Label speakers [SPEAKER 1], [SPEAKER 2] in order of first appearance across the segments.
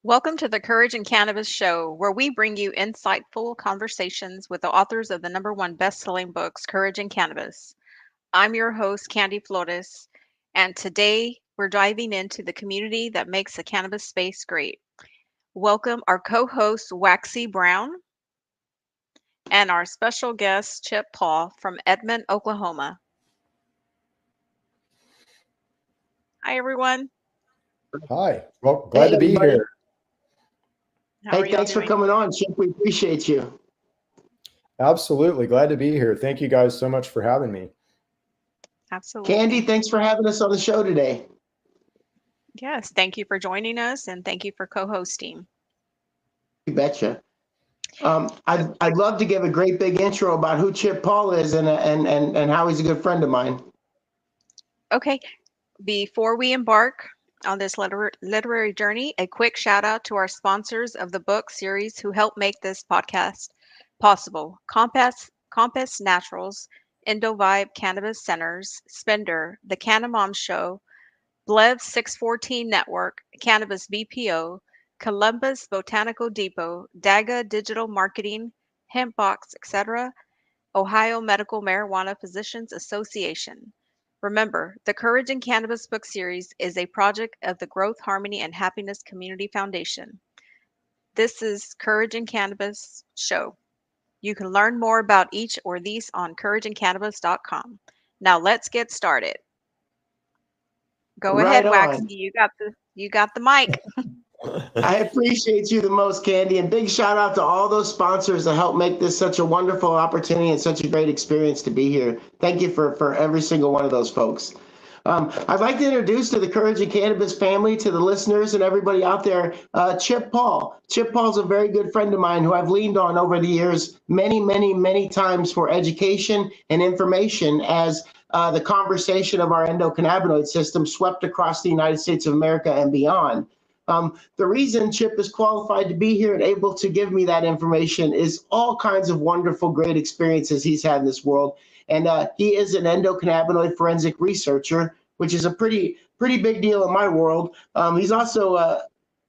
[SPEAKER 1] Welcome to the Courage in Cannabis show, where we bring you insightful conversations with the authors of the #1 best-selling books, Courage in Cannabis. I'm your host, Candy Flores, and today we're diving into the community that makes the cannabis space great. Welcome our co-host, Waxy Brown, and our special guest, Chip Paul from Edmond, Oklahoma. Hi, everyone.
[SPEAKER 2] Hi. Well, glad
[SPEAKER 3] Hey,
[SPEAKER 2] to be
[SPEAKER 3] everybody.
[SPEAKER 2] here.
[SPEAKER 1] How are
[SPEAKER 3] Hey,
[SPEAKER 1] y'all
[SPEAKER 3] thanks for
[SPEAKER 1] doing?
[SPEAKER 3] coming on, Chip. We appreciate you.
[SPEAKER 2] Absolutely. Glad to be here. Thank you guys so much for having me.
[SPEAKER 3] Candy,
[SPEAKER 1] Absolutely.
[SPEAKER 3] thanks for having us on the show today.
[SPEAKER 1] Yes, thank you for joining us, and thank you for co-hosting.
[SPEAKER 3] You betcha. I'd love to give a great big intro about who Chip Paul is and how he's a good friend of mine.
[SPEAKER 1] Okay, before we embark on this literary journey, a quick shout out to our sponsors of the book series who help make this podcast possible: Compass Naturals, Endovibe Cannabis Centers, Spender, The Canamom Show, Blev 614 Network, Cannabis BPO, Columbus Botanical Depot, Daga Digital Marketing, Hempbox, etc., Ohio Medical Marijuana Physicians Association. Remember, the Courage in Cannabis book series is a project of the Growth, Harmony, and Happiness Community Foundation. This is Courage in Cannabis show. You can learn more about each or these on courageincannabis.com. Now let's get started. Go ahead,
[SPEAKER 3] Right
[SPEAKER 1] Waxy.
[SPEAKER 3] on.
[SPEAKER 1] You got the mic.
[SPEAKER 3] I appreciate you the most, Candy, and big shout out to all those sponsors that help make this such a wonderful opportunity and such a great experience to be here. Thank you for every single one of those folks. I'd like to introduce to the Courage in Cannabis family, to the listeners and everybody out there, Chip Paul. Chip Paul's a very good friend of mine who I've leaned on over the years many, many, many times for education and information as the conversation of our endocannabinoid system swept across the United States of America and beyond. The reason Chip is qualified to be here and able to give me that information is all kinds of wonderful, great experiences he's had in this world. And he is an endocannabinoid forensic researcher, which is a pretty big deal in my world. He's also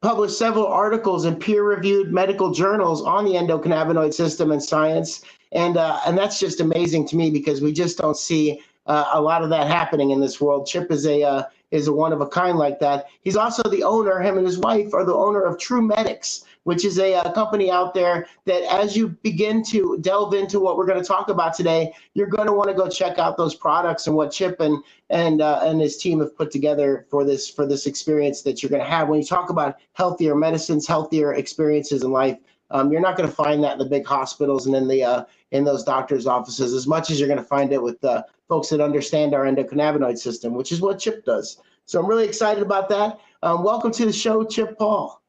[SPEAKER 3] published several articles in peer-reviewed medical journals on the endocannabinoid system and science, and that's just amazing to me because we just don't see a lot of that happening in this world. Chip is a one of a kind like that. He's also the owner, him and his wife are the owner of True Medics, which is a company out there that as you begin to delve into what we're going to talk about today, you're going to want to go check out those products and what Chip and his team have put together for this experience that you're going to have. When you talk about healthier medicines, healthier experiences in life, you're not going to find that in the big hospitals and in those doctors' offices as much as you're going to find it with folks that understand our endocannabinoid system, which is what Chip does. So I'm really excited about that. Welcome to the show, Chip Paul.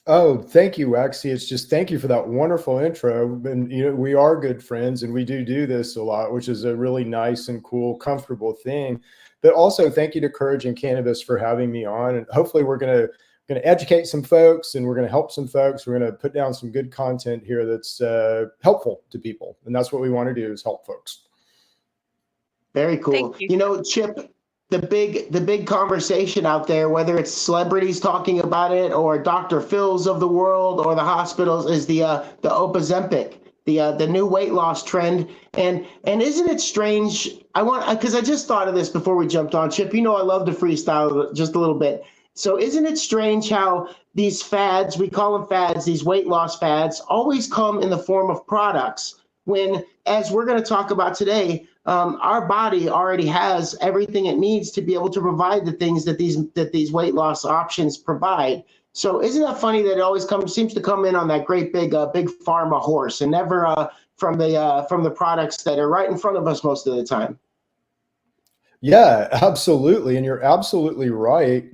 [SPEAKER 2] Oh, thank you, Waxy. It's just thank you for that wonderful intro. And we are good friends, and we do this a lot, which is a really nice and cool, comfortable thing. But also, thank you to Courage in Cannabis for having me on. And hopefully, we're gonna educate some folks, and we're gonna help some folks. We're gonna put down some good content here that's helpful to people, and that's what we want to do is help folks.
[SPEAKER 3] Very
[SPEAKER 1] Thank
[SPEAKER 3] cool.
[SPEAKER 1] you.
[SPEAKER 3] Chip, the big conversation out there, whether it's celebrities talking about it or Dr. Phil's of the world or the hospitals, is the Ozempic, the new weight loss trend. And isn't it strange? Because I just thought of this before we jumped on, Chip. I love to freestyle just a little bit. So isn't it strange how these fads, we call them fads, these weight loss fads, always come in the form of products when, as we're going to talk about today, our body already has everything it needs to be able to provide the things that these weight loss options provide. So isn't that funny that it always seems to come in on that great big pharma horse and never from the products that are right in front of us most of the time?
[SPEAKER 2] Yeah, absolutely, and you're absolutely right.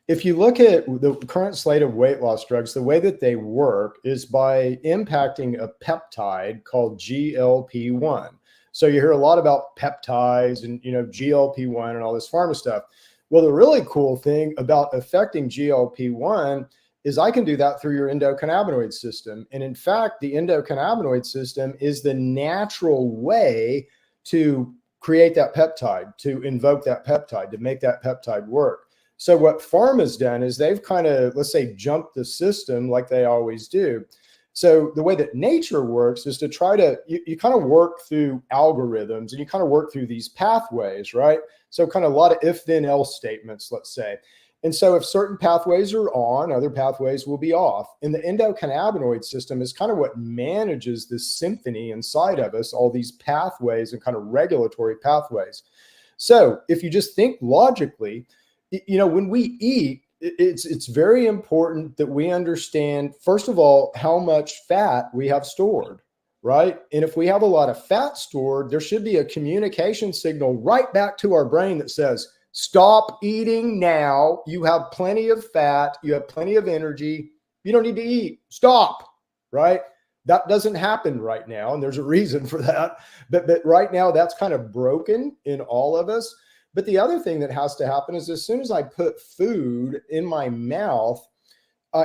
[SPEAKER 2] If you look at the current slate of weight loss drugs, the way that they work is by impacting a peptide called GLP-1. So you hear a lot about peptides and GLP-1 and all this pharma stuff. Well, the really cool thing about affecting GLP-1 is I can do that through your endocannabinoid system. And in fact, the endocannabinoid system is the natural way to create that peptide, to invoke that peptide, to make that peptide work. So what pharma's done is they've kind of, let's say, jumped the system like they always do. So the way that nature works is to try to, you kind of work through algorithms and you kind of work through these pathways, right? So kind of a lot of if then else statements, let's say. And so if certain pathways are on, other pathways will be off. And the endocannabinoid system is kind of what manages this symphony inside of us, all these pathways and kind of regulatory pathways. So if you just think logically, when we eat, it's very important that we understand, first of all, how much fat we have stored, right? And if we have a lot of fat stored, there should be a communication signal right back to our brain that says, stop eating now. You have plenty of fat. You have plenty of energy. You don't need to eat. Stop, right? That doesn't happen right now. And there's a reason for that. But right now, that's kind of broken in all of us. But the other thing that has to happen is as soon as I put food in my mouth,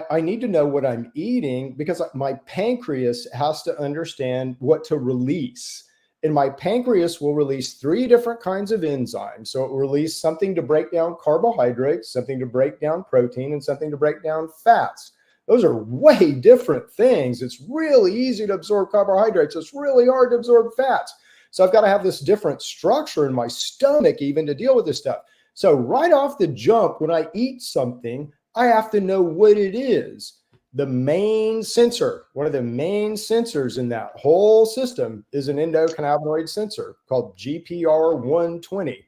[SPEAKER 2] I need to know what I'm eating because my pancreas has to understand what to release. And my pancreas will release 3 different kinds of enzymes. So it will release something to break down carbohydrates, something to break down protein, and something to break down fats. Those are way different things. It's really easy to absorb carbohydrates. It's really hard to absorb fats. So I've got to have this different structure in my stomach even to deal with this stuff. So right off the jump, when I eat something, I have to know what it is. The main sensor, one of the main sensors in that whole system is an endocannabinoid sensor called GPR120.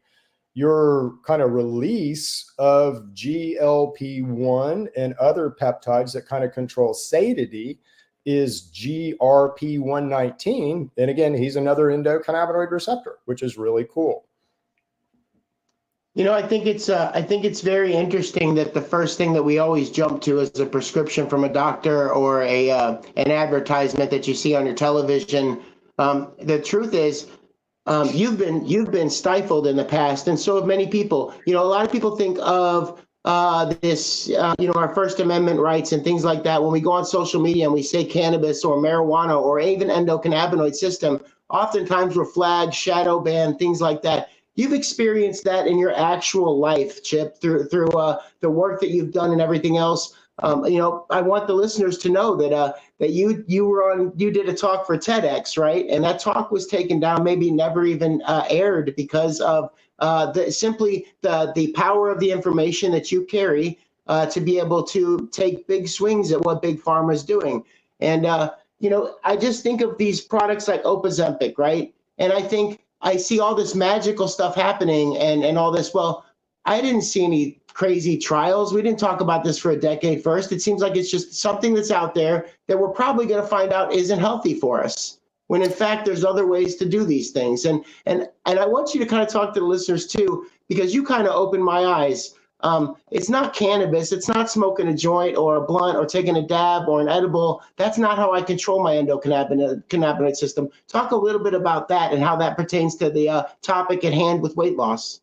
[SPEAKER 2] Your kind of release of GLP-1 and other peptides that kind of control satiety is GRP119. And again, he's another endocannabinoid receptor, which is really cool.
[SPEAKER 3] I think it's very interesting that the first thing that we always jump to is a prescription from a doctor or an advertisement that you see on your television. The truth is, you've been stifled in the past, and so have many people. A lot of people think of this, our First Amendment rights and things like that. When we go on social media and we say cannabis or marijuana or even endocannabinoid system, oftentimes we're flagged, shadow banned, things like that. You've experienced that in your actual life, Chip, through the work that you've done and everything else. I want the listeners to know that you did a talk for TEDx, right? And that talk was taken down, maybe never even aired because of the power of the information that you carry to be able to take big swings at what Big Pharma is doing. And I just think of these products like Ozempic, right? And I see all this magical stuff happening and all this. Well, I didn't see any crazy trials. We didn't talk about this for a decade first. It seems like it's just something that's out there that we're probably going to find out isn't healthy for us, when in fact there's other ways to do these things. And I want you to kind of talk to the listeners too, because you kind of opened my eyes. It's not cannabis. It's not smoking a joint or a blunt or taking a dab or an edible. That's not how I control my endocannabinoid system. Talk a little bit about that and how that pertains to the topic at hand with weight loss.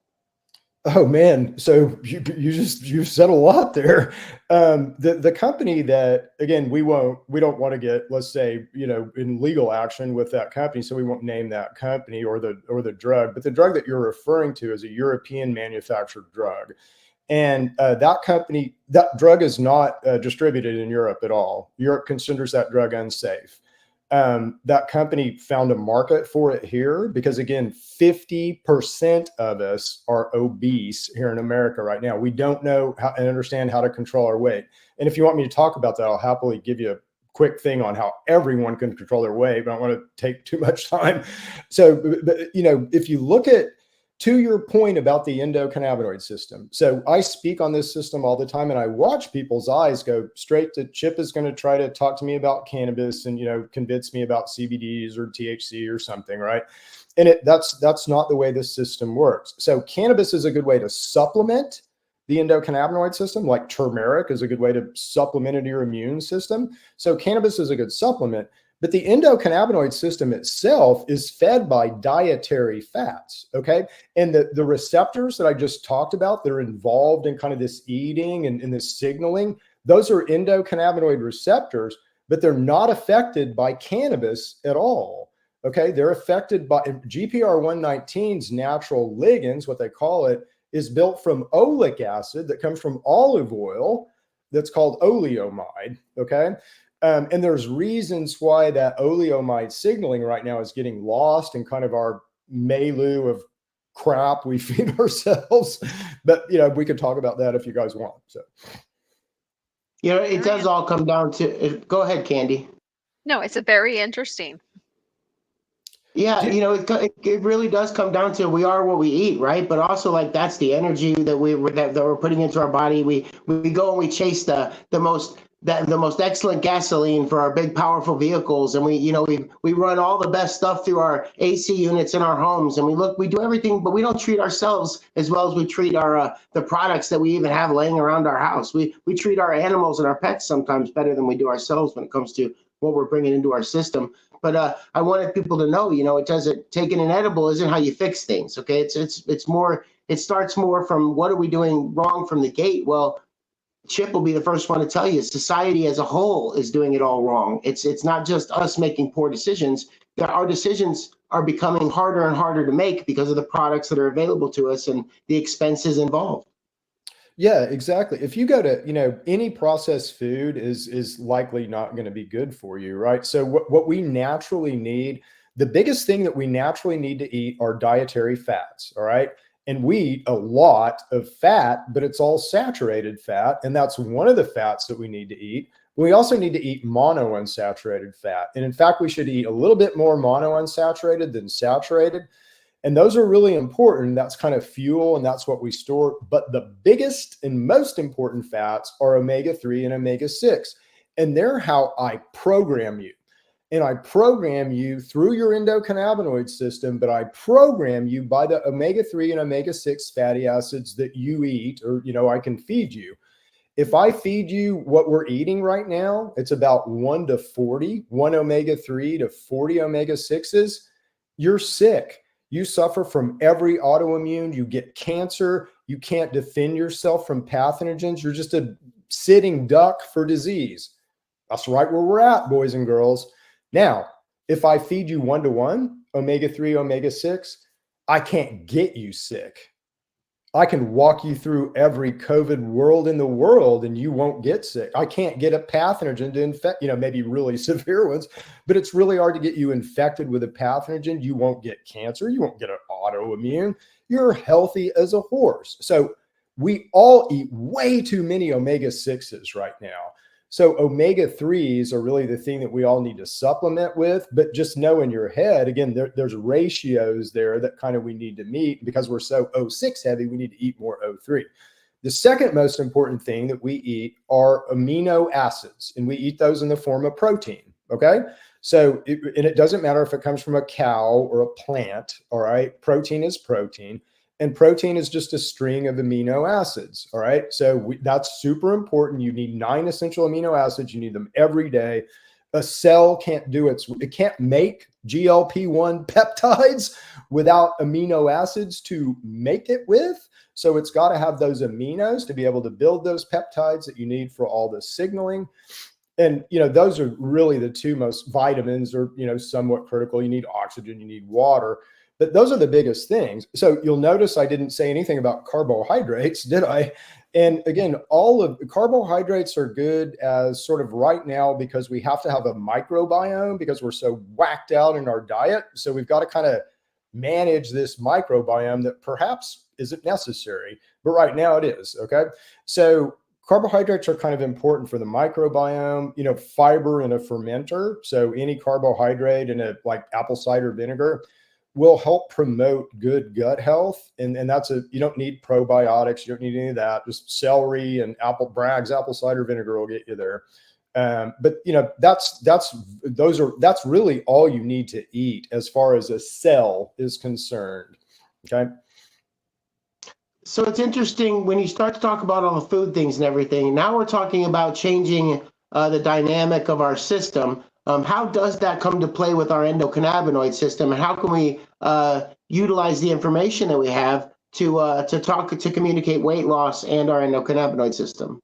[SPEAKER 2] Oh man, so you said a lot there. The company that, again, we don't want to get, let's say, in legal action with that company, so we won't name that company or the drug. But the drug that you're referring to is a European manufactured drug. And that drug is not distributed in Europe at all. Europe considers that drug unsafe. That company found a market for it here because, again, 50% of us are obese here in America right now. We don't know how and understand how to control our weight. And if you want me to talk about that, I'll happily give you a quick thing on how everyone can control their weight, but I don't want to take too much time. So, if you look at, to your point about the endocannabinoid system. So I speak on this system all the time and I watch people's eyes go straight to Chip is going to try to talk to me about cannabis and, convince me about CBDs or THC or something, right? And that's not the way this system works. So cannabis is a good way to supplement the endocannabinoid system, like turmeric is a good way to supplement into your immune system. So cannabis is a good supplement. But the endocannabinoid system itself is fed by dietary fats, okay? And the receptors that I just talked about that are involved in kind of this eating and this signaling, those are endocannabinoid receptors, but they're not affected by cannabis at all, okay? They're affected by GPR119's natural ligands, what they call it, is built from oleic acid that comes from olive oil that's called oleomide, okay? And there's reasons why that oleomide signaling right now is getting lost in kind of our milieu of crap we feed ourselves. But, we could talk about that if you guys want. So,
[SPEAKER 3] it does all come down to, go ahead, Candy.
[SPEAKER 1] No, it's a very interesting.
[SPEAKER 3] Yeah, it really does come down to we are what we eat, right? But also, like, that's the energy that we're putting into our body. We go and we chase the most excellent gasoline for our big powerful vehicles, and we run all the best stuff through our AC units in our homes, and we do everything, but we don't treat ourselves as well as we treat our the products that we even have laying around our house. We treat our animals and our pets sometimes better than we do ourselves when it comes to what we're bringing into our system. But I wanted people to know, it doesn't, taking an edible isn't how you fix things. Okay, it's more. It starts more from what are we doing wrong from the gate. Well, Chip will be the first one to tell you society as a whole is doing it all wrong. It's not just us making poor decisions. Our decisions are becoming harder and harder to make because of the products that are available to us and the expenses involved.
[SPEAKER 2] Yeah, exactly. If you go to, any processed food is likely not going to be good for you, right? So what we naturally need, the biggest thing that we naturally need to eat are dietary fats, all right? And we eat a lot of fat, but it's all saturated fat, and that's one of the fats that we need to eat. We also need to eat monounsaturated fat. And in fact, we should eat a little bit more monounsaturated than saturated. And those are really important. That's kind of fuel, and that's what we store. But the biggest and most important fats are omega-3 and omega-6. And they're how I program you. And I program you through your endocannabinoid system, but I program you by the omega-3 and omega-6 fatty acids that you eat, or, I can feed you. If I feed you what we're eating right now, it's about 1 to 40, 1 omega-3 to 40 omega-6s, you're sick. You suffer from every autoimmune, you get cancer, you can't defend yourself from pathogens. You're just a sitting duck for disease. That's right where we're at, boys and girls. Now, if I feed you 1-to-1, omega-3, omega-6, I can't get you sick. I can walk you through every COVID world in the world and you won't get sick. I can't get a pathogen to infect, maybe really severe ones, but it's really hard to get you infected with a pathogen. You won't get cancer. You won't get an autoimmune. You're healthy as a horse. So we all eat way too many omega-6s right now. So omega-3s are really the thing that we all need to supplement with, but just know in your head, again, there's ratios there that kind of we need to meet. Because we're so O6 heavy, we need to eat more O3. The second most important thing that we eat are amino acids, and we eat those in the form of protein, okay? So, it doesn't matter if it comes from a cow or a plant, all right? Protein is protein. And protein is just a string of amino acids, all right? So that's super important. You need 9 essential amino acids. You need them every day. A cell can't do it can't make GLP-1 peptides without amino acids to make it with. So it's got to have those aminos to be able to build those peptides that you need for all the signaling. And, those are really the two most. Vitamins are, somewhat critical. You need oxygen, you need water. But those are the biggest things. So you'll notice I didn't say anything about carbohydrates, did I? And again, all of the carbohydrates are good as sort of right now because we have to have a microbiome because we're so whacked out in our diet. So we've got to kind of manage this microbiome that perhaps isn't necessary, but right now it is, okay? So carbohydrates are kind of important for the microbiome, fiber in a fermenter. So any carbohydrate in a like apple cider vinegar will help promote good gut health. And that's you don't need probiotics. You don't need any of that. Just celery and Bragg's apple cider vinegar will get you there. But that's really all you need to eat as far as a cell is concerned. Okay.
[SPEAKER 3] So it's interesting when you start to talk about all the food things and everything. Now we're talking about changing the dynamic of our system. How does that come to play with our endocannabinoid system, and how can we utilize the information that we have to communicate weight loss and our endocannabinoid system?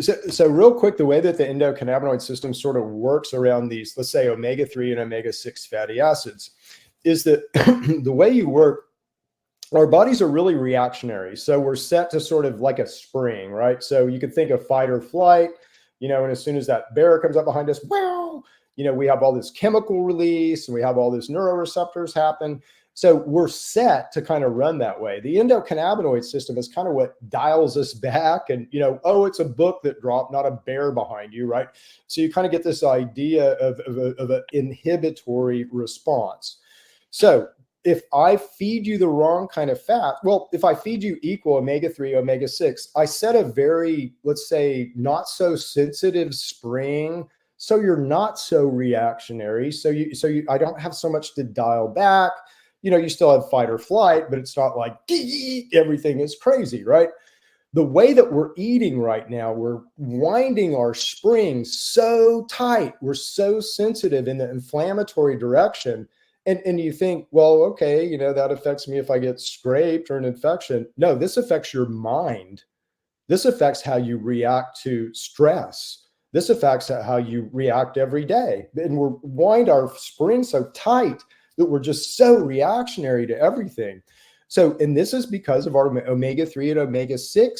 [SPEAKER 2] So real quick, the way that the endocannabinoid system sort of works around these, let's say omega-3 and omega-6 fatty acids, is that the way you work our bodies are really reactionary. So we're set to sort of like a spring, right? So you could think of fight or flight, and as soon as that bear comes up behind us, wow, we have all this chemical release and we have all these neuroreceptors happen. So we're set to kind of run that way. The endocannabinoid system is kind of what dials us back. And, oh, it's a book that dropped, not a bear behind you, right? So you kind of get this idea of an inhibitory response. So if I feed you the wrong kind of fat, well, if I feed you equal omega-3, omega-6, I set a very, let's say, not so sensitive spring. So you're not so reactionary. So I don't have so much to dial back. You still have fight or flight, but it's not like everything is crazy, right? The way that we're eating right now, we're winding our springs so tight. We're so sensitive in the inflammatory direction. And you think, well, okay, that affects me if I get scraped or an infection. No, this affects your mind. This affects how you react to stress. This affects how you react every day. And we're wind our springs so tight that we're just so reactionary to everything. So, and this is because of our omega-3 and omega-6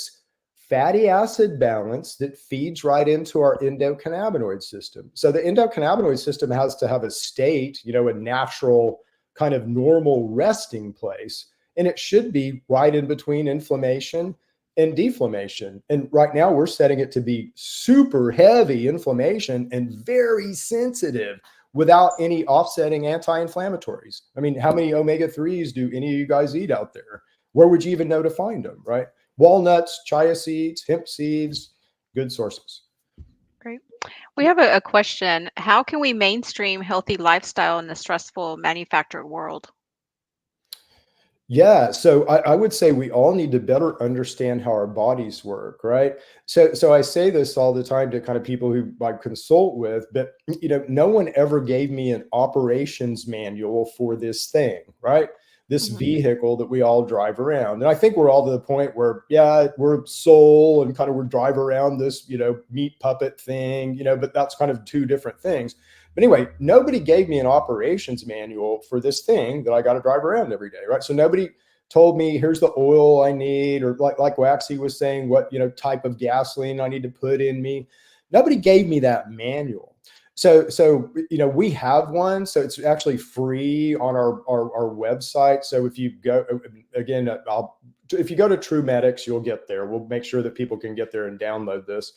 [SPEAKER 2] fatty acid balance that feeds right into our endocannabinoid system. So the endocannabinoid system has to have a state, a natural kind of normal resting place. And it should be right in between inflammation and deflammation. And right now we're setting it to be super heavy inflammation and very sensitive without any offsetting anti-inflammatories. I mean, how many omega-3s do any of you guys eat out there? Where would you even know to find them, right? Walnuts, chia seeds, hemp seeds, good sources.
[SPEAKER 1] Great. We have a question. How can we mainstream healthy lifestyle in the stressful manufactured world?
[SPEAKER 2] Yeah, so I would say we all need to better understand how our bodies work, right? So I say this all the time to kind of people who I consult with, but no one ever gave me an operations manual for this thing, right? This vehicle that we all drive around. And I think we're all to the point where, yeah, we're soul and kind of we drive around this, meat puppet thing, but that's kind of two different things. But anyway, nobody gave me an operations manual for this thing that I got to drive around every day, right? So nobody told me, here's the oil I need, or like Waxy was saying, what type of gasoline I need to put in me. Nobody gave me that manual. So we have one. So it's actually free on our website. So if you go again, if you go to True Medics, you'll get there. We'll make sure that people can get there and download this.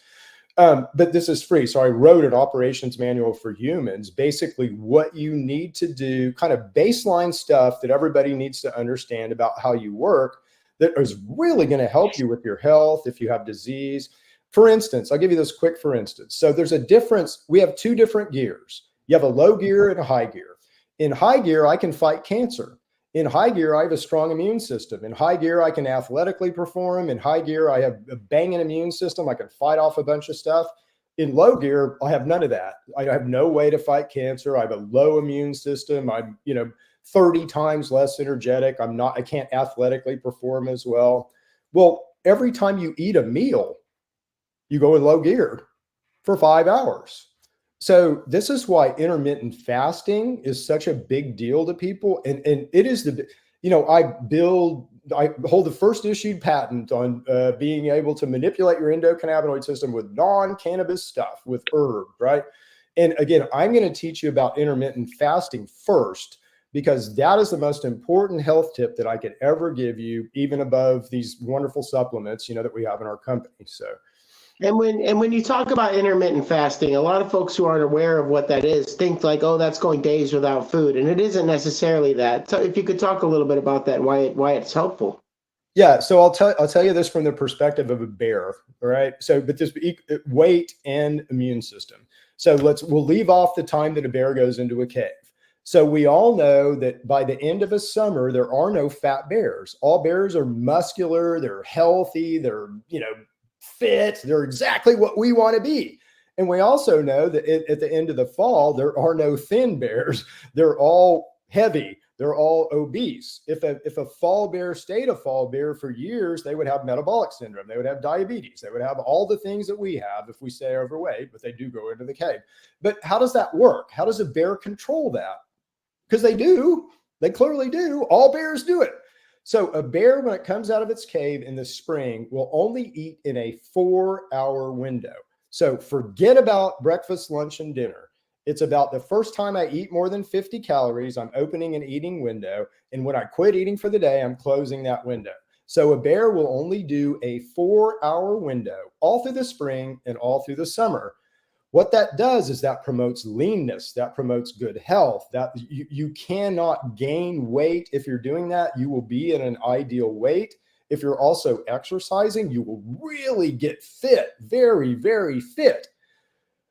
[SPEAKER 2] But this is free. So I wrote an operations manual for humans, basically what you need to do, kind of baseline stuff that everybody needs to understand about how you work that is really going to help you with your health if you have disease. For instance, I'll give you this quick for instance. So there's a difference. We have two different gears. You have a low gear and a high gear. In high gear, I can fight cancer. In high gear, I have a strong immune system. In high gear, I can athletically perform. In high gear, I have a banging immune system. I can fight off a bunch of stuff. In low gear, I have none of that. I have no way to fight cancer. I have a low immune system. I'm, 30 times less energetic. I can't athletically perform as well. Well, every time you eat a meal, you go in low gear for 5 hours. So this is why intermittent fasting is such a big deal to people. And it is I hold the first issued patent on being able to manipulate your endocannabinoid system with non-cannabis stuff, with herb, right? And again, I'm going to teach you about intermittent fasting first, because that is the most important health tip that I could ever give you, even above these wonderful supplements, that we have in our company. So.
[SPEAKER 3] And when you talk about intermittent fasting, a lot of folks who aren't aware of what that is think like, oh, that's going days without food, and it isn't necessarily that. So if you could talk a little bit about that, and why it's helpful.
[SPEAKER 2] Yeah, so I'll tell you this from the perspective of a bear, all right? So, but this weight and immune system. So we'll leave off the time that a bear goes into a cave. So we all know that by the end of a summer, there are no fat bears. All bears are muscular, they're healthy, they're fit, they're exactly what we want to be. And we also know that at the end of the fall, there are no thin bears. They're all heavy. They're all obese. If a fall bear stayed a fall bear for years, they would have metabolic syndrome. They would have diabetes. They would have all the things that we have if we stay overweight, but they do go into the cave. But how does that work? How does a bear control that? Because they do. They clearly do. All bears do it. So a bear, when it comes out of its cave in the spring, will only eat in a 4-hour window. So forget about breakfast, lunch, and dinner. It's about the first time I eat more than 50 calories, I'm opening an eating window. And when I quit eating for the day, I'm closing that window. So a bear will only do a 4-hour window all through the spring and all through the summer. What that does is that promotes leanness, that promotes good health, that you cannot gain weight. If you're doing that, you will be in an ideal weight. If you're also exercising, you will really get fit, very, very fit.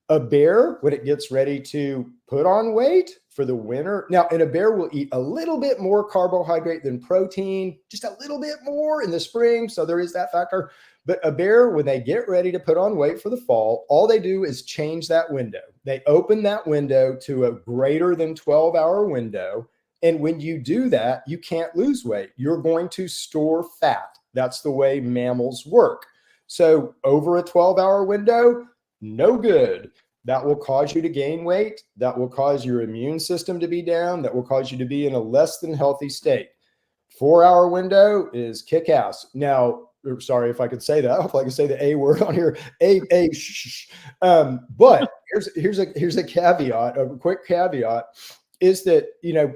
[SPEAKER 2] A bear, when it gets ready to put on weight for the winter, now, and a bear will eat a little bit more carbohydrate than protein, just a little bit more in the spring. So there is that factor. But a bear, when they get ready to put on weight for the fall, all they do is change that window. They open that window to a greater than 12-hour window. And when you do that, you can't lose weight. You're going to store fat. That's the way mammals work. So over a 12-hour window, no good. That will cause you to gain weight. That will cause your immune system to be down. That will cause you to be in a less than healthy state. 4-hour window is kick ass. Now, sorry if I could say that. I hope I can say the A word on here. Shh. But here's a caveat, a quick caveat, is that,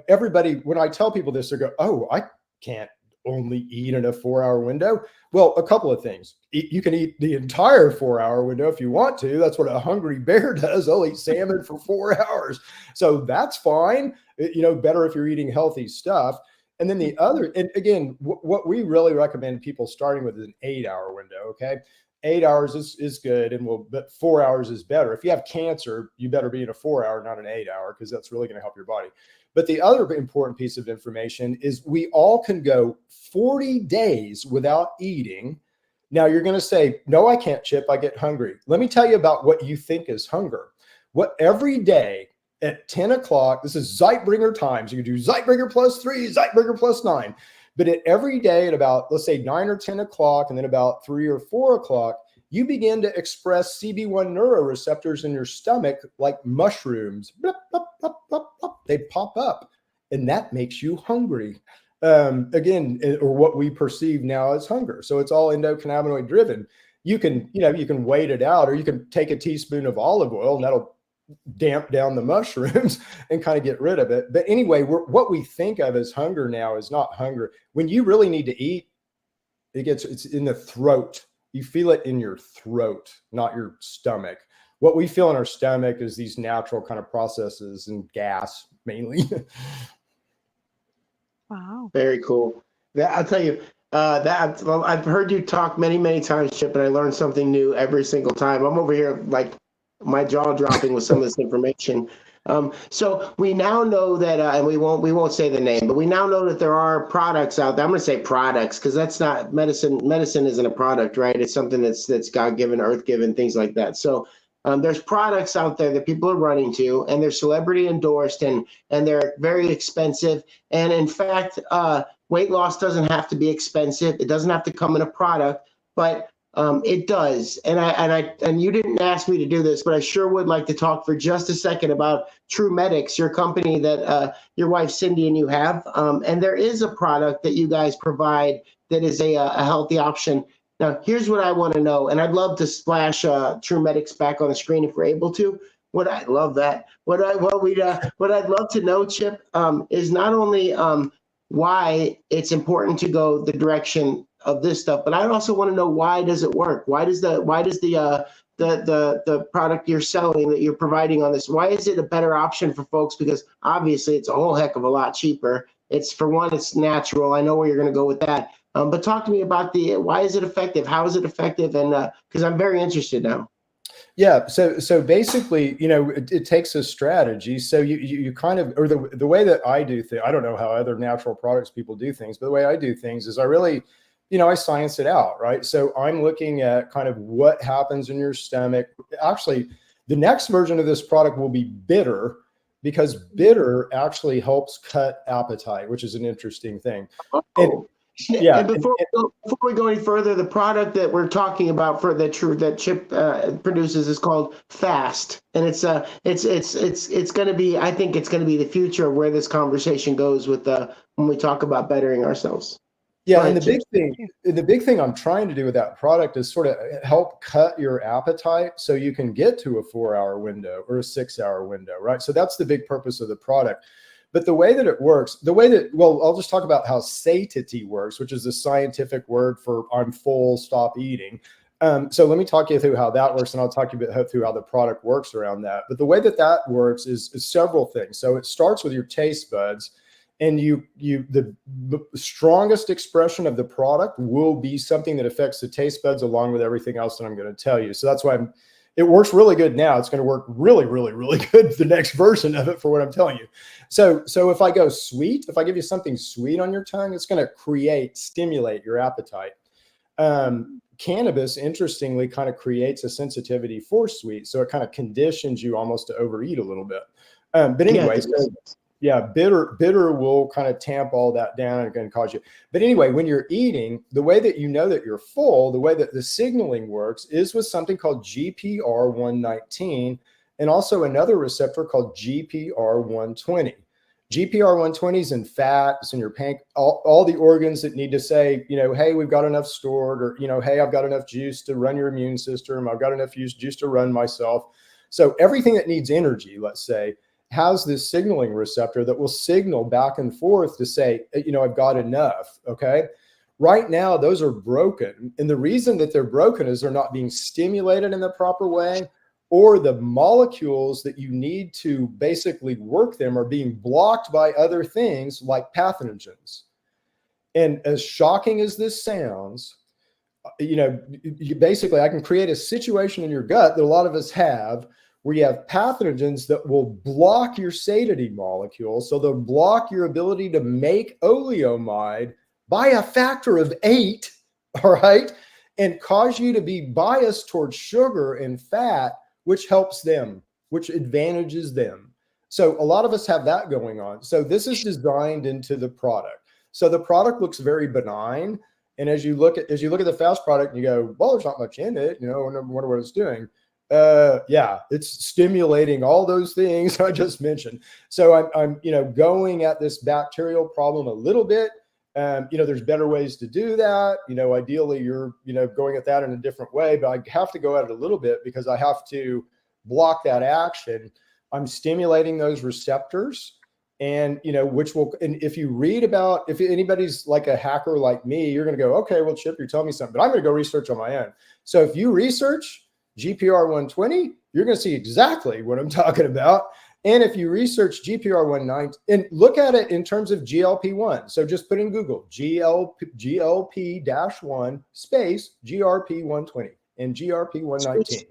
[SPEAKER 2] everybody, when I tell people this, they go, oh, I can't only eat in a 4-hour window. Well, a couple of things. You can eat the entire 4-hour window if you want to. That's what a hungry bear does. They'll eat salmon for 4 hours. So that's fine. Better if you're eating healthy stuff. And then the other, and again, what we really recommend people starting with is an 8-hour window. Okay. 8 hours is good. But 4 hours is better. If you have cancer, you better be in a 4-hour, not an 8-hour, because that's really going to help your body. But the other important piece of information is we all can go 40 days without eating. Now you're going to say, no, I can't, Chip. I get hungry. Let me tell you about what you think is hunger. What every day at 10 o'clock, this is Zeitbringer times. You can do Zeitbringer +3, Zeitbringer +9. But every day at about, let's say 9 or 10 o'clock, and then about 3 or 4 o'clock, you begin to express CB1 neuroreceptors in your stomach like mushrooms. Blop, blop, blop, blop, blop. They pop up, and that makes you hungry. Again, or what we perceive now as hunger. So it's all endocannabinoid driven. You can wait it out, or you can take a teaspoon of olive oil, and that'll damp down the mushrooms and kind of get rid of it. But anyway, what we think of as hunger now is not hunger. When you really need to eat, it's in the throat. You feel it in your throat, not your stomach. What we feel in our stomach is these natural kind of processes and gas mainly.
[SPEAKER 1] Wow.
[SPEAKER 3] Very cool. I'll tell you, I've heard you talk many, many times, Chip, and I learned something new every single time. I'm over here like my jaw dropping with some of this information. So we now know that, and we won't say the name, but we now know that there are products out there. I'm going to say products because that's not medicine. Medicine isn't a product, right? It's something that's God-given, earth-given, things like that. So there's products out there that people are running to, and they're celebrity endorsed, and they're very expensive. And in fact, weight loss doesn't have to be expensive. It doesn't have to come in a product, but it does. And you didn't ask me to do this, but I sure would like to talk for just a second about True Medics, your company that your wife Cindy and you have. And there is a product that you guys provide that is a healthy option. Now, here's what I want to know, and I'd love to splash True Medics back on the screen if we're able to. What I'd love to know, Chip, is not only why it's important to go the direction of this stuff, but I also want to know, why does it work? Why does the product you're selling, that you're providing on this, why is it a better option for folks? Because obviously it's a whole heck of a lot cheaper. It's, for one, it's natural. I know where you're going to go with that. But talk to me about why is it effective? How is it effective? And because I'm very interested now.
[SPEAKER 2] Yeah. So basically, it takes a strategy. So you kind of, or the way that I do things, I don't know how other natural products people do things, but the way I do things is I really, I science it out, right? So I'm looking at kind of what happens in your stomach. Actually, the next version of this product will be bitter, because bitter actually helps cut appetite, which is an interesting thing.
[SPEAKER 3] Oh. And before we go any further, the product that we're talking about that Chip produces is called Fast, and it's going to be, I think it's going to be the future of where this conversation goes with when we talk about bettering ourselves.
[SPEAKER 2] Yeah,
[SPEAKER 3] Go
[SPEAKER 2] and
[SPEAKER 3] ahead, Chip.
[SPEAKER 2] the big thing I'm trying to do with that product is sort of help cut your appetite so you can get to a 4-hour window or a 6-hour window, right? So that's the big purpose of the product. But the way that it works, well, I'll just talk about how satiety works, which is a scientific word for I'm full, stop eating. So let me talk you through how that works, and I'll talk you a bit through how the product works around that. But the way that that works is several things. So it starts with your taste buds, and the strongest expression of the product will be something that affects the taste buds along with everything else that I'm going to tell you. So that's why it works really good now. It's going to work really, really, really good the next version of it for what I'm telling you. So if I go sweet, if I give you something sweet on your tongue, it's going to stimulate your appetite. Cannabis, interestingly, kind of creates a sensitivity for sweet. So it kind of conditions you almost to overeat a little bit. But anyway, yeah, bitter will kind of tamp all that down and can cause you. But anyway, when you're eating, the way that you know that you're full, the way that the signaling works is with something called GPR119 and also another receptor called GPR120. GPR120 is in fat, it's in your all the organs that need to say, hey, we've got enough stored, or, hey, I've got enough juice to run your immune system. I've got enough juice to run myself. So everything that needs energy, let's say, has this signaling receptor that will signal back and forth to say, I've got enough. Okay. Right now, those are broken. And the reason that they're broken is they're not being stimulated in the proper way, or the molecules that you need to basically work them are being blocked by other things like pathogens. And as shocking as this sounds, basically I can create a situation in your gut that a lot of us have where you have pathogens that will block your satiety molecule. So they'll block your ability to make oleomide by a factor of 8, all right, and cause you to be biased towards sugar and fat, which helps them, which advantages them. So a lot of us have that going on. So this is designed into the product. So the product looks very benign. And as you look at the fast product and you go, well, there's not much in it, I wonder what it's doing. Yeah, it's stimulating all those things I just mentioned. So I'm going at this bacterial problem a little bit. There's better ways to do that. Ideally you're, going at that in a different way, but I have to go at it a little bit because I have to block that action. I'm stimulating those receptors. And, and if you read about, if anybody's like a hacker like me, you're going to go, okay, well, Chip, you're telling me something, but I'm going to go research on my own. So if you research GPR120, you're going to see exactly what I'm talking about. And if you research GPR19 and look at it in terms of GLP-1, so just put in Google GLP-1 space GRP120 and GRP119.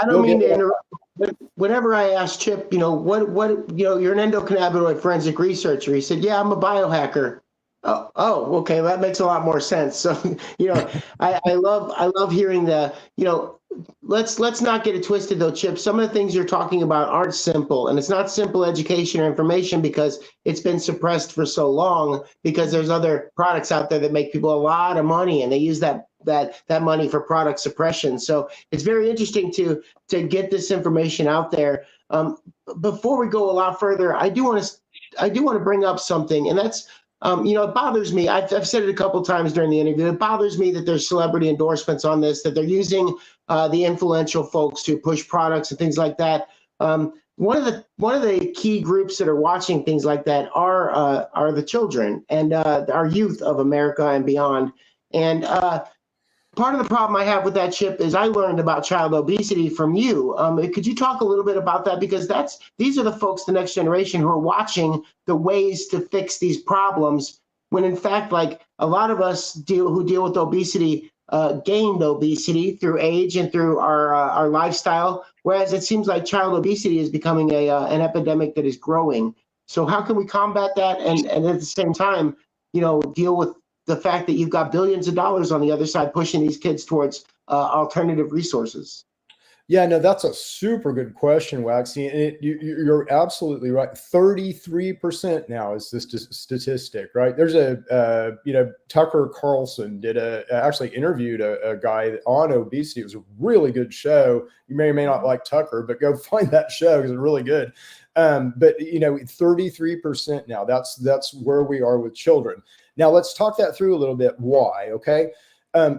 [SPEAKER 3] I don't mean to interrupt, but whenever I asked Chip, you're an endocannabinoid forensic researcher. He said, yeah, I'm a biohacker. Oh, okay. That makes a lot more sense. So, I love hearing let's not get it twisted though, Chip. Some of the things you're talking about aren't simple, and it's not simple education or information because it's been suppressed for so long because there's other products out there that make people a lot of money and they use that money for product suppression. So it's very interesting to get this information out there. Before we go a lot further, I do want to bring up something, and that's it bothers me. I've said it a couple of times during the interview. It bothers me that there's celebrity endorsements on this, that they're using the influential folks to push products and things like that. One of the key groups that are watching things like that are the children and our youth of America and beyond. And part of the problem I have with that, Chip, is I learned about child obesity from you. Could you talk a little bit about that? Because these are the folks, the next generation, who are watching the ways to fix these problems, when in fact, like a lot of us who deal with obesity, gained obesity through age and through our lifestyle, whereas it seems like child obesity is becoming an epidemic that is growing. So how can we combat that and at the same time, deal with the fact that you've got billions of dollars on the other side pushing these kids towards alternative resources?
[SPEAKER 2] Yeah, no, that's a super good question, Waxy. And you're absolutely right. 33% now is this statistic, right? There's Tucker Carlson actually interviewed a guy on obesity. It was a really good show. You may or may not like Tucker, but go find that show because it's really good. But 33% now. That's where we are with children. Now let's talk that through a little bit. Why? Okay,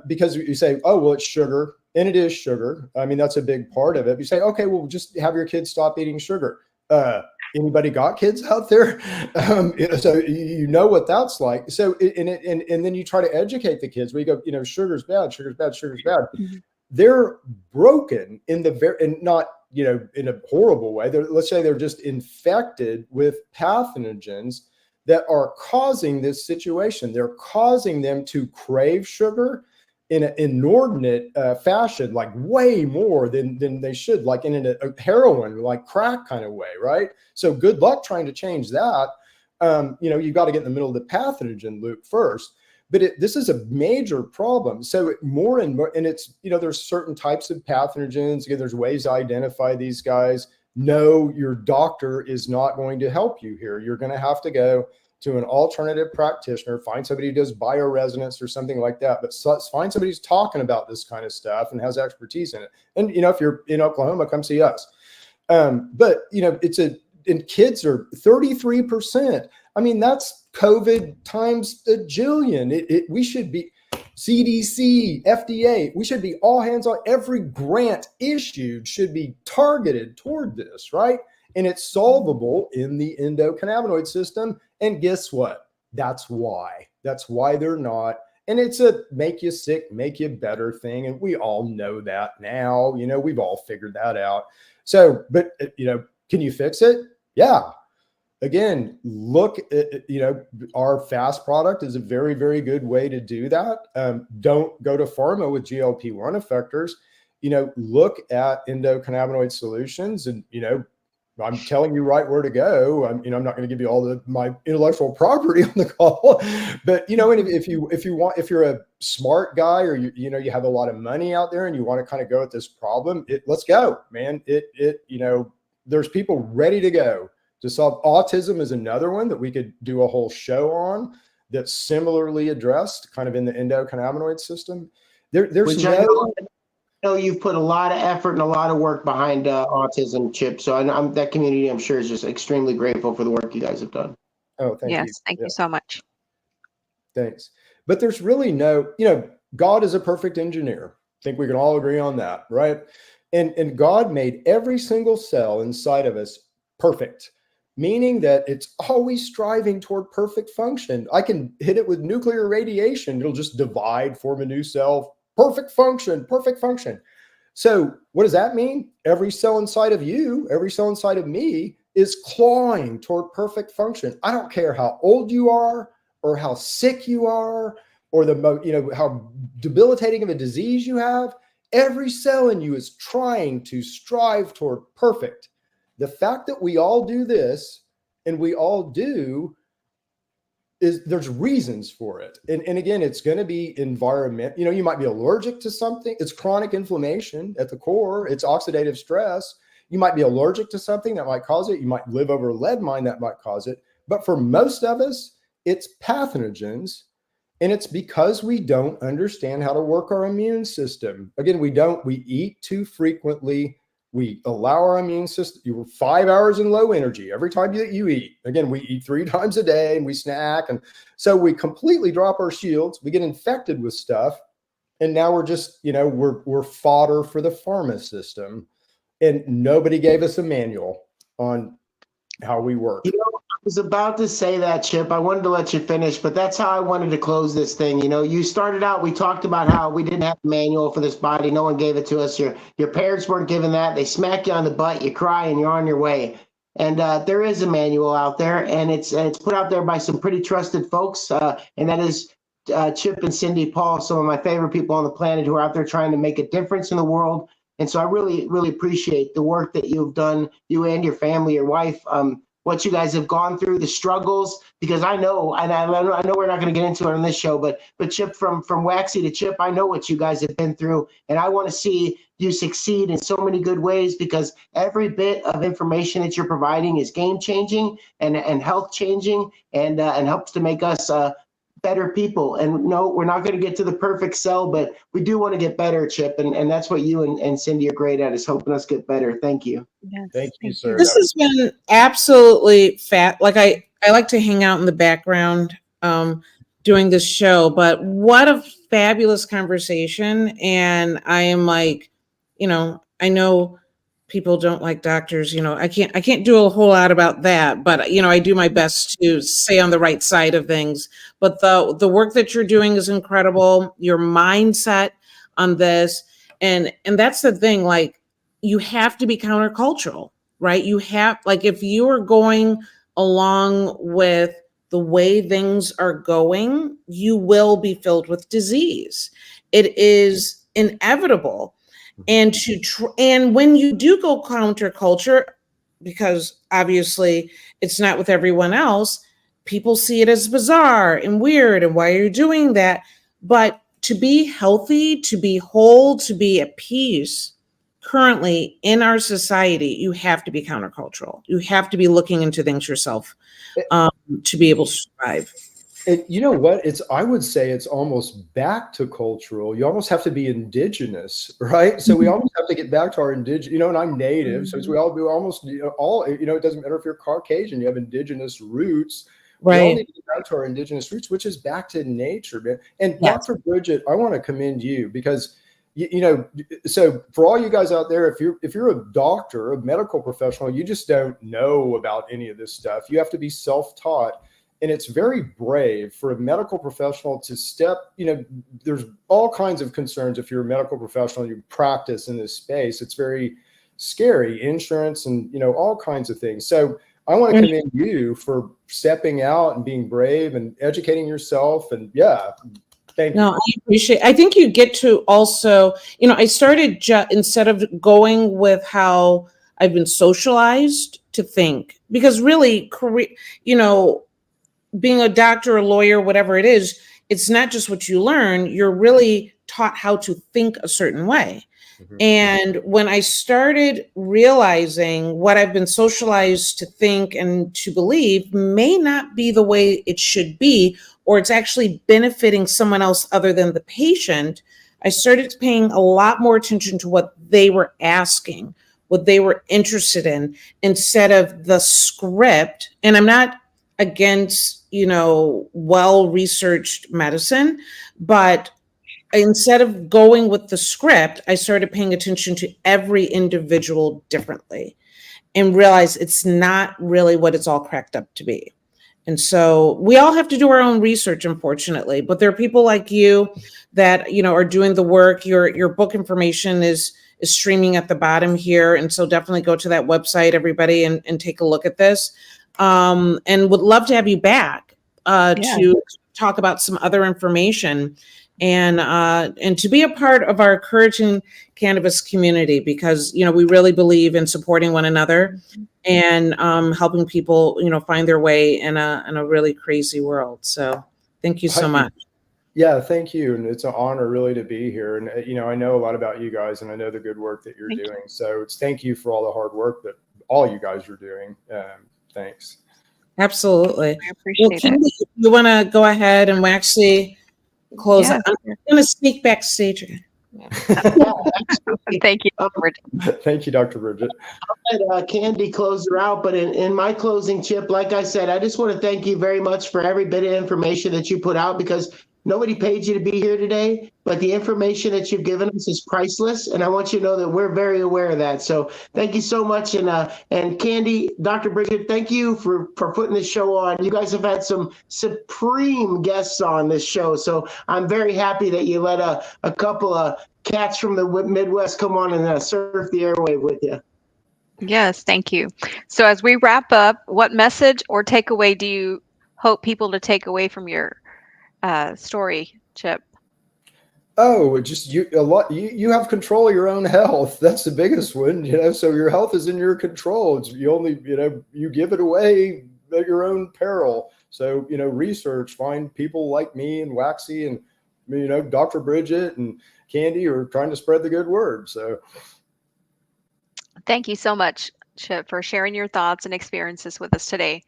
[SPEAKER 2] because you say, oh well, it's sugar, and it is sugar. I mean, that's a big part of it. You say, okay, well, just have your kids stop eating sugar. Anybody got kids out there? So you know what that's like. So and then you try to educate the kids. We go, sugar's bad, sugar's bad, sugar's bad.
[SPEAKER 1] Mhm.
[SPEAKER 2] They're broken in the very, and not in a horrible way. Let's say they're just infected with pathogens that are causing this situation. They're causing them to crave sugar in an inordinate fashion, like way more than they should, like in a heroin, like crack kind of way, right? So good luck trying to change that. You've got to get in the middle of the pathogen loop first. But this is a major problem. So more and more, and it's, there's certain types of pathogens. Again, there's ways to identify these guys. No, your doctor is not going to help you here. You're going to have to go to an alternative practitioner, find somebody who does bioresonance or something like that. But find somebody who's talking about this kind of stuff and has expertise in it. And, if you're in Oklahoma, come see us. But, and kids are 33%. I mean, that's COVID times a jillion. We should be CDC, FDA. We should be all hands on. Every grant issued should be targeted toward this, right? And it's solvable in the endocannabinoid system. And guess what? That's why. That's why they're not. And it's a make you sick, make you better thing. And we all know that now. We've all figured that out. So, but, can you fix it? Yeah. Again, look at, our fast product is a very, very good way to do that. Don't go to pharma with GLP-1 effectors. Look at endocannabinoid solutions, and, I'm telling you right where to go. I'm not going to give you all my intellectual property on the call, but, and if you're a smart guy, or you have a lot of money out there and you want to kind of go at this problem, let's go, man. There's people ready to go to solve. Autism is another one that we could do a whole show on, that's similarly addressed kind of in the endocannabinoid system. There's
[SPEAKER 3] I know you've put a lot of effort and a lot of work behind autism, Chip. So that community, I'm sure, is just extremely grateful for the work you guys have done.
[SPEAKER 2] Oh, thank you.
[SPEAKER 1] Yes, thank you so much.
[SPEAKER 2] Thanks. But there's really no, God is a perfect engineer. I think we can all agree on that, right? And God made every single cell inside of us perfect, meaning that it's always striving toward perfect function. I can hit it with nuclear radiation. It'll just divide, form a new cell. Perfect function, perfect function. So what does that mean? Every cell inside of you, every cell inside of me is clawing toward perfect function. I don't care how old you are, or how sick you are, or how debilitating of a disease you have. Every cell in you is trying to strive toward perfect. The fact that we all do this, and we all do, there's reasons for it. And again, it's going to be environment. You might be allergic to something. It's chronic inflammation at the core. It's oxidative stress. You might be allergic to something that might cause it. You might live over a lead mine that might cause it. But for most of us, it's pathogens. And it's because we don't understand how to work our immune system. Again, we eat too frequently. We allow our immune system. You're 5 hours in low energy every time that you eat. Again, we eat 3 times a day, and we snack. And so we completely drop our shields. We get infected with stuff. And now we're just, we're fodder for the pharma system. And nobody gave us a manual on how we work.
[SPEAKER 3] I was about to say that, Chip. I wanted to let you finish, but that's how I wanted to close this thing. You started out, we talked about how we didn't have a manual for this body. No one gave it to us. Your parents weren't given that. They smack you on the butt, you cry, and you're on your way. And there is a manual out there, and it's put out there by some pretty trusted folks. And that is Chip and Cindy Paul, some of my favorite people on the planet, who are out there trying to make a difference in the world. And so I really, really appreciate the work that you've done, you and your family, your wife, what you guys have gone through, the struggles, because I know, and I know we're not going to get into it on this show, but Chip, from Waxy to Chip, I know what you guys have been through, and I want to see you succeed in so many good ways, because every bit of information that you're providing is game changing and health changing, and helps to make us better people. And no, we're not going to get to the perfect cell, but we do want to get better, Chip. And that's what you and Cindy are great at, is helping us get better. Thank you.
[SPEAKER 1] Yes,
[SPEAKER 2] Thank you,
[SPEAKER 1] thank
[SPEAKER 2] sir.
[SPEAKER 1] you.
[SPEAKER 4] This has been absolutely like I like to hang out in the background doing this show, but what a fabulous conversation. And I am like, I know people don't like doctors, I can't do a whole lot about that, but I do my best to stay on the right side of things. But the work that you're doing is incredible. Your mindset on this, and that's the thing, like, you have to be countercultural, right? You have, like, if you are going along with the way things are going, you will be filled with disease. It is inevitable. And and when you do go counterculture, because obviously it's not with everyone else, people see it as bizarre and weird, and why are you doing that? But to be healthy, to be whole, to be at peace, currently in our society, you have to be countercultural. You have to be looking into things yourself to be able to survive.
[SPEAKER 2] You know what? I would say it's almost back to cultural. You almost have to be indigenous, right? So we almost have to get back to our indigenous, and I'm native. So we all do almost, it doesn't matter if you're Caucasian, you have indigenous roots. We all
[SPEAKER 4] Right.
[SPEAKER 2] need to get back to our indigenous roots, which is back to nature, man. And
[SPEAKER 4] Yes.
[SPEAKER 2] Dr. Bridget, I want to commend you because so for all you guys out there, if you're a doctor, a medical professional, you just don't know about any of this stuff. You have to be self-taught. And it's very brave for a medical professional to step, there's all kinds of concerns if you're a medical professional, you practice in this space. It's very scary, insurance and, all kinds of things. So I want to commend you for stepping out and being brave and educating yourself. And yeah, thank you.
[SPEAKER 4] No, I appreciate. I think you get to also, I started instead of going with how I've been socialized to think, because really, being a doctor, a lawyer, whatever it is, it's not just what you learn. You're really taught how to think a certain way. And when I started realizing what I've been socialized to think and to believe may not be the way it should be, or it's actually benefiting someone else other than the patient, I started paying a lot more attention to what they were asking, what they were interested in, instead of the script. And I'm not against, well-researched medicine, but instead of going with the script, I started paying attention to every individual differently and realized it's not really what it's all cracked up to be. And so we all have to do our own research, unfortunately, but there are people like you that, are doing the work. Your book information is streaming at the bottom here. And so definitely go to that website, everybody, and take a look at this. And would love to have you back to talk about some other information and to be a part of our encouraging cannabis community, because we really believe in supporting one another and helping people find their way in a really crazy world. So thank you so much.
[SPEAKER 2] Yeah, thank you. And it's an honor really to be here. And, I know a lot about you guys and I know the good work that you're doing. So thank you for all the hard work that all you guys are doing. Thanks.
[SPEAKER 4] Absolutely.
[SPEAKER 1] I appreciate it.
[SPEAKER 4] Candy, if you want to go ahead and actually close it. I'm going to sneak backstage again.
[SPEAKER 1] Thank you, Bridget.
[SPEAKER 2] Thank you, Dr. Bridget.
[SPEAKER 3] I'll let Candy close her out, but in my closing, Chip, like I said, I just want to thank you very much for every bit of information that you put out, because nobody paid you to be here today, but the information that you've given us is priceless, and I want you to know that we're very aware of that. So thank you so much. And Candy, Dr. Bridget, thank you for putting this show on. You guys have had some supreme guests on this show, so I'm very happy that you let a couple of cats from the Midwest come on and surf the airwave with you.
[SPEAKER 1] Yes, thank you. So as we wrap up, what message or takeaway do you hope people to take away from your story, Chip?
[SPEAKER 2] Oh, just you have control of your own health. That's the biggest one, so your health is in your control. It's you only, you give it away at your own peril. So, research, find people like me and Waxy and, Dr. Bridget and Candy are trying to spread the good word. So
[SPEAKER 1] Thank you so much, Chip, for sharing your thoughts and experiences with us today.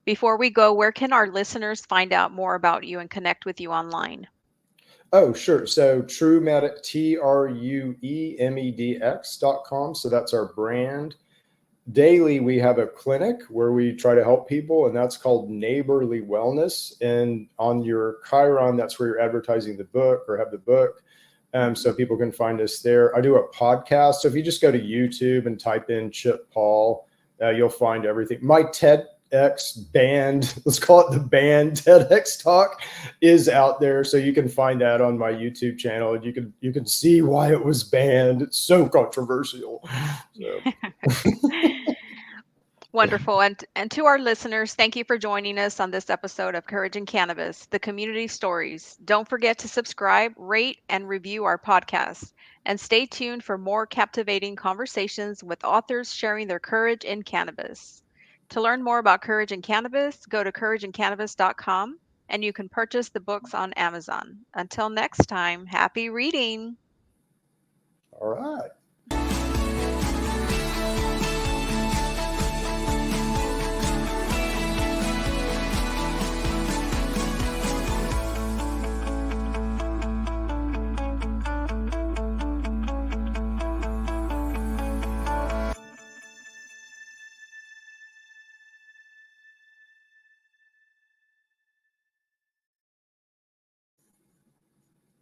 [SPEAKER 1] Before we go, where can our listeners find out more about you and connect with you online?
[SPEAKER 2] Oh, sure. So TrueMedX, TrueMedX.com. So that's our brand. Daily, we have a clinic where we try to help people, and that's called Neighborly Wellness. And on your Chiron, that's where you're advertising the book or have the book. So people can find us there. I do a podcast. So if you just go to YouTube and type in Chip Paul, you'll find everything. My TEDx band, let's call it the band TEDx talk, is out there. So you can find that on my YouTube channel, and you can see why it was banned. It's so controversial. So.
[SPEAKER 1] Wonderful. And to our listeners, thank you for joining us on this episode of Courage in Cannabis, the community stories. Don't forget to subscribe, rate, and review our podcast. And stay tuned for more captivating conversations with authors sharing their courage in cannabis. To learn more about Courage in Cannabis, go to courageincannabis.com and you can purchase the books on Amazon. Until next time, happy reading.
[SPEAKER 2] All right.